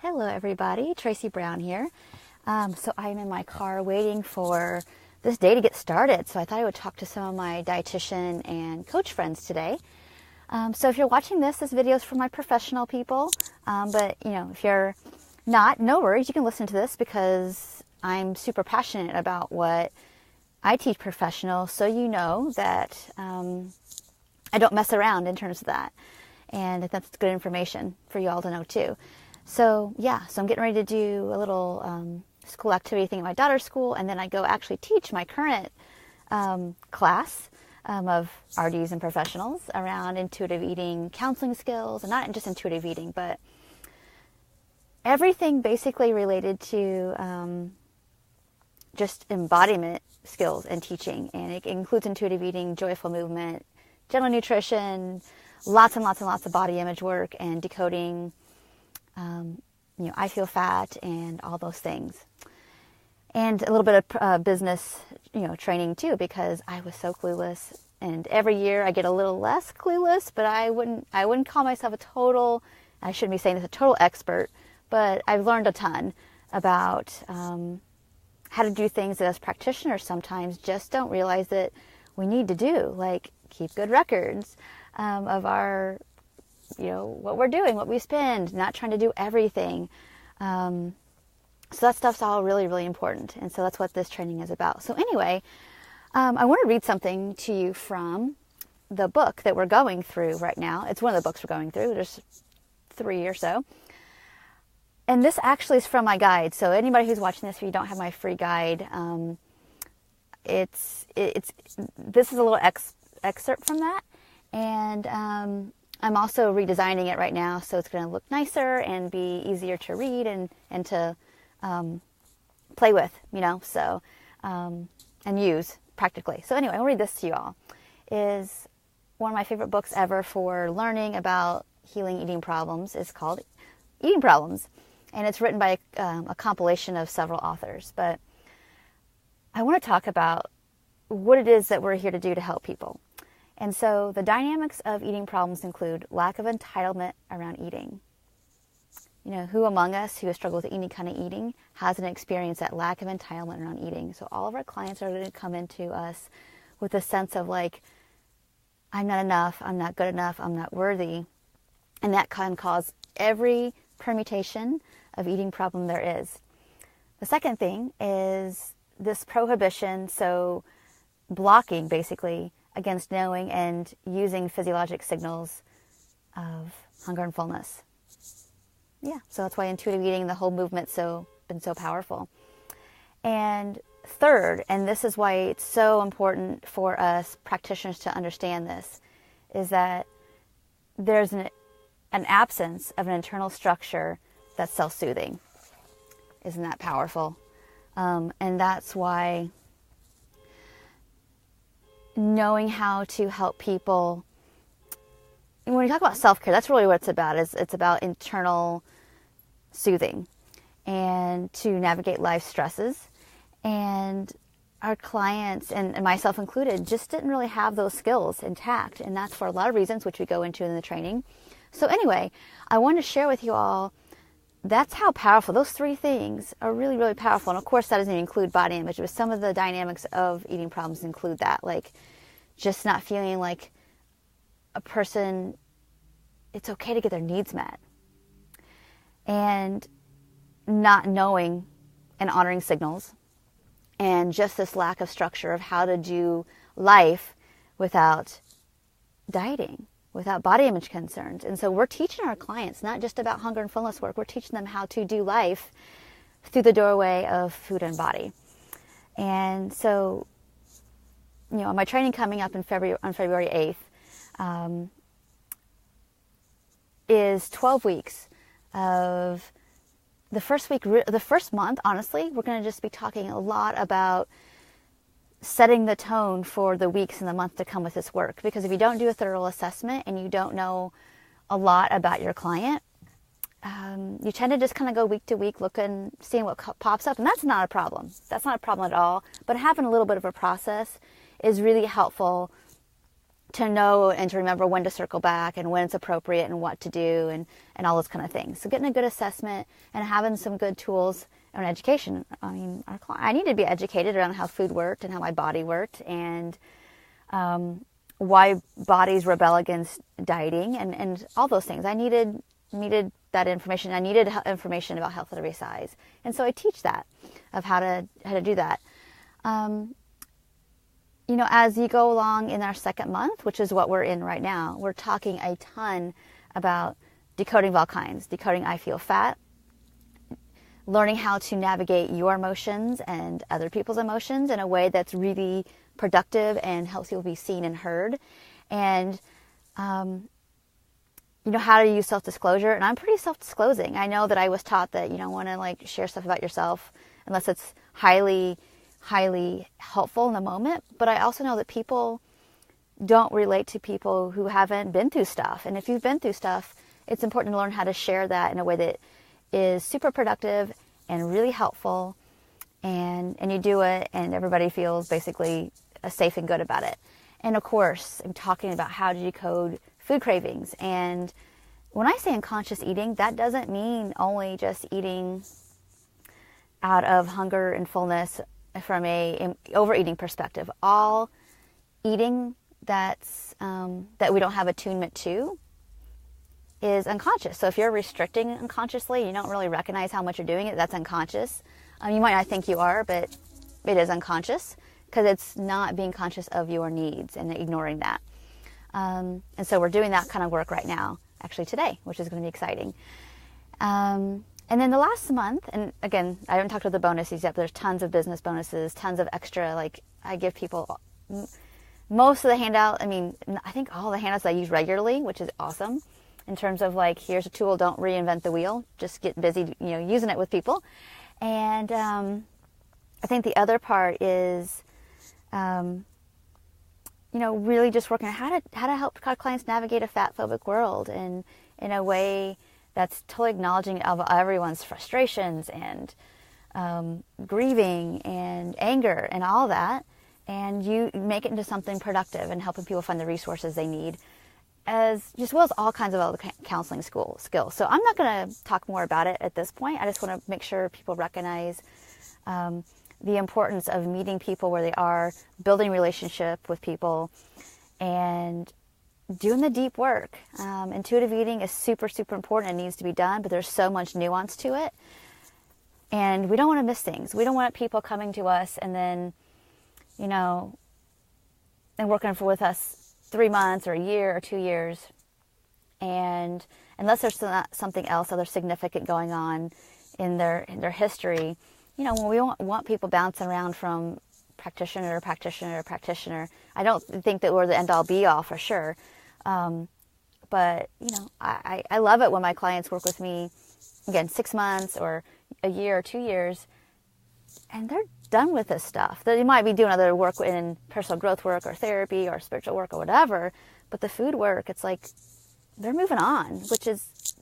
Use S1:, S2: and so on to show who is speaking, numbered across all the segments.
S1: Hello everybody, Tracy Brown here. So I'm in my car waiting for this day to get started. So I thought I would talk to some of my dietitian and coach friends today. So if you're watching this video is for my professional people. But if you're not, no worries, you can listen to this because I'm super passionate about what I teach professionals. So you know that I don't mess around in terms of that. And that's good information for you all to know too. So I'm getting ready to do a little school activity thing at my daughter's school, and then I go actually teach my current class of RDs and professionals around intuitive eating counseling skills, and not just intuitive eating, but everything basically related to just embodiment skills and teaching. And it includes intuitive eating, joyful movement, gentle nutrition, lots and lots and lots of body image work, and decoding I feel fat and all those things. And a little bit of business, training too, because I was so clueless. And every year I get a little less clueless, but I wouldn't call myself I shouldn't be saying this, a total expert, but I've learned a ton about how to do things that as practitioners sometimes just don't realize that we need to do, like keep good records of our what we're doing, what we spend, not trying to do everything. So that stuff's all really, really important. And so that's what this training is about. So anyway, I want to read something to you from the book that we're going through right now. It's one of the books we're going through. There's 3 or so. And this actually is from my guide. So anybody who's watching this, if you don't have my free guide, this is a little excerpt from that. And I'm also redesigning it right now, so it's going to look nicer and be easier to read and to play with, and use practically. So anyway, I'll read this to you all. Is one of my favorite books ever for learning about healing eating problems. It's called Eating Problems, and it's written by a compilation of several authors. But I want to talk about what it is that we're here to do to help people. And so the dynamics of eating problems include lack of entitlement around eating. Who among us who has struggled with any kind of eating hasn't experienced that lack of entitlement around eating? So all of our clients are going to come into us with a sense of like, I'm not enough, I'm not good enough, I'm not worthy. And that can cause every permutation of eating problem there is. The second thing is this prohibition, so blocking basically against knowing and using physiologic signals of hunger and fullness. So that's why intuitive eating, the whole movement's been so powerful. And third, and this is why it's so important for us practitioners to understand this, is that there's an absence of an internal structure that's self-soothing. Isn't that powerful? And that's why knowing how to help people, and when we talk about self-care, that's really what it's about. It's about internal soothing and to navigate life stresses. And our clients, and myself included, just didn't really have those skills intact. And that's for a lot of reasons, which we go into in the training. So anyway, I want to share with you all, that's how powerful, those three things are really, really powerful. And of course, that doesn't include body image, but some of the dynamics of eating problems include that, like just not feeling like a person, it's okay to get their needs met. And not knowing and honoring signals. And just this lack of structure of how to do life without dieting, without body image concerns. And so we're teaching our clients not just about hunger and fullness work, we're teaching them how to do life through the doorway of food and body. And so, my training coming up on February 8th is 12 weeks of the first month, honestly, we're going to just be talking a lot about setting the tone for the weeks and the month to come with this work. Because if you don't do a thorough assessment and you don't know a lot about your client, you tend to just kind of go week to week looking, seeing what pops up. And that's not a problem. That's not a problem at all. But having a little bit of a process is really helpful to know and to remember when to circle back and when it's appropriate and what to do and all those kind of things. So getting a good assessment and having some good tools and education. I mean, I needed to be educated around how food worked and how my body worked, and why bodies rebel against dieting and all those things. I needed that information. I needed information about health at every size. And so I teach that, of how to do that. As you go along in our second month, which is what we're in right now, we're talking a ton about decoding of all kinds, decoding I feel fat, learning how to navigate your emotions and other people's emotions in a way that's really productive and helps you be seen and heard. And, how to use self-disclosure. And I'm pretty self-disclosing. I know that I was taught that you don't want to share stuff about yourself unless it's highly, highly helpful in the moment. But I also know that people don't relate to people who haven't been through stuff. And if you've been through stuff, it's important to learn how to share that in a way that is super productive and really helpful. And you do it and everybody feels basically safe and good about it. And of course, I'm talking about how to decode food cravings. And when I say unconscious eating, that doesn't mean only just eating out of hunger and fullness from a overeating perspective. All eating that we don't have attunement to is unconscious. So if you're restricting unconsciously, you don't really recognize how much you're doing it, that's unconscious. You might not think you are, but it is unconscious because it's not being conscious of your needs and ignoring that. And so we're doing that kind of work right now, actually today, which is going to be exciting. And then the last month, and again, I haven't talked about the bonuses yet, but there's tons of business bonuses, tons of extra, like I give people most of the handout. I mean, I think all the handouts I use regularly, which is awesome in terms of like, here's a tool, don't reinvent the wheel, just get busy, using it with people. And I think the other part is, really just working on how to help clients navigate a fat-phobic world in a way that's totally acknowledging of everyone's frustrations and grieving and anger and all that, and you make it into something productive and helping people find the resources they need, as well as all kinds of other counseling skills. So I'm not going to talk more about it at this point. I just want to make sure people recognize the importance of meeting people where they are, building relationship with people, and doing the deep work. Intuitive eating is super, super important. It needs to be done, but there's so much nuance to it. And we don't want to miss things. We don't want people coming to us and then, and working with us 3 months or a year or 2 years. And unless there's something else, other significant going on in their history, when we want people bouncing around from practitioner to practitioner to practitioner, I don't think that we're the end-all be-all for sure. But, I love it when my clients work with me, again, 6 months or a year or 2 years, and they're done with this stuff. They might be doing other work in personal growth work or therapy or spiritual work or whatever, but the food work, it's like they're moving on,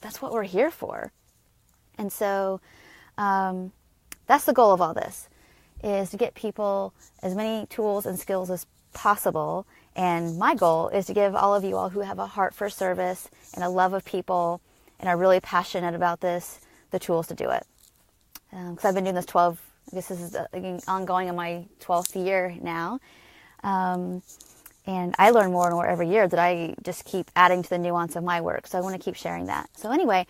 S1: that's what we're here for. And so, that's the goal of all this, is to get people as many tools and skills as possible. And my goal is to give all of you all who have a heart for service and a love of people and are really passionate about this, the tools to do it. Because I've been doing this this is ongoing in my 12th year now. And I learn more and more every year that I just keep adding to the nuance of my work. So I want to keep sharing that. So anyway,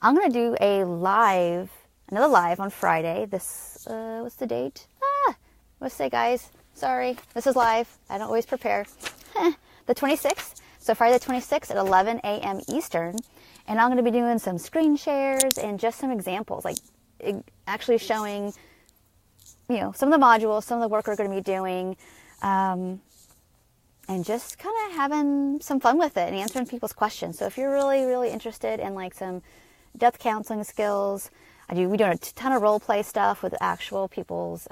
S1: I'm going to do another live on Friday. What's the date? Let's say, guys, sorry, this is live. I don't always prepare. The 26th. So Friday the 26th at 11 a.m. Eastern. And I'm going to be doing some screen shares and just some examples, like actually showing, some of the modules, some of the work we're going to be doing, and just kind of having some fun with it and answering people's questions. So if you're really, really interested in like some depth counseling skills, we do a ton of role play stuff with actual people's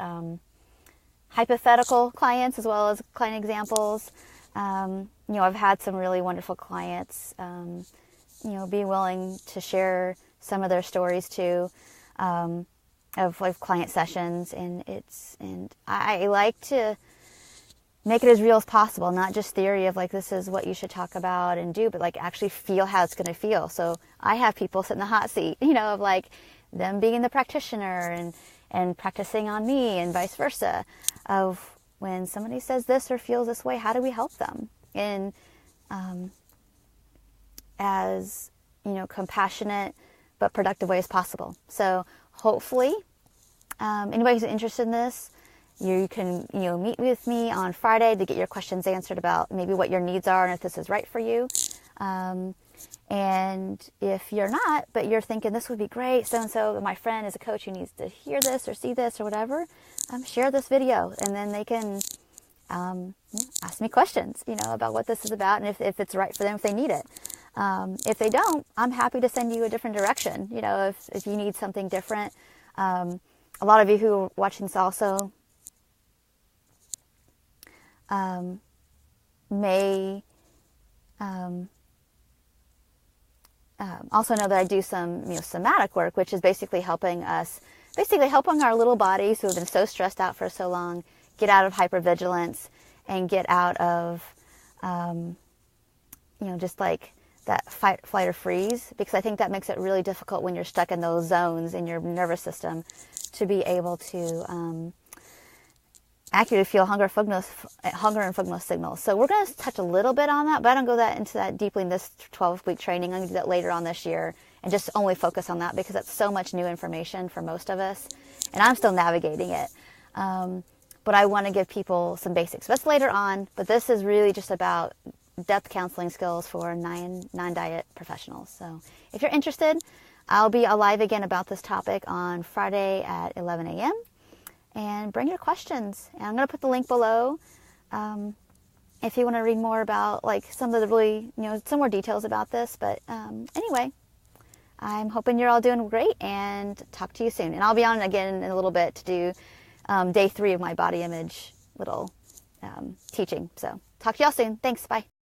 S1: hypothetical clients as well as client examples. I've had some really wonderful clients, be willing to share some of their stories too, of client sessions, and I like to make it as real as possible, not just theory of like, this is what you should talk about and do, but like actually feel how it's going to feel. So I have people sit in the hot seat, of like them being the practitioner and practicing on me and vice versa, of when somebody says this or feels this way, how do we help them in as compassionate but productive way as possible. So hopefully anybody who's interested in this, you can meet with me on Friday to get your questions answered about maybe what your needs are and if this is right for you. And if you're not, but you're thinking this would be great, so-and-so, my friend is a coach who needs to hear this or see this or whatever, share this video, and then they can ask me questions, about what this is about and if it's right for them, if they need it. If they don't, I'm happy to send you a different direction, if you need something different. A lot of you who are watching this also may also know that I do some somatic work, which is basically helping our little bodies who have been so stressed out for so long get out of hypervigilance and get out of just like that fight, flight, or freeze, because I think that makes it really difficult when you're stuck in those zones in your nervous system to be able to accurately feel hunger and fullness signals. So we're going to touch a little bit on that, but I don't go into that deeply in this 12-week training. I'm going to do that later on this year and just only focus on that because that's so much new information for most of us, and I'm still navigating it. But I want to give people some basics. That's later on, but this is really just about depth counseling skills for non-diet professionals. So if you're interested, I'll be live again about this topic on Friday at 11 a.m. And bring your questions. And I'm going to put the link below if you want to read more about like some of the really, some more details about this. But anyway, I'm hoping you're all doing great and talk to you soon. And I'll be on again in a little bit to do day 3 of my body image little teaching. So talk to y'all soon. Thanks. Bye.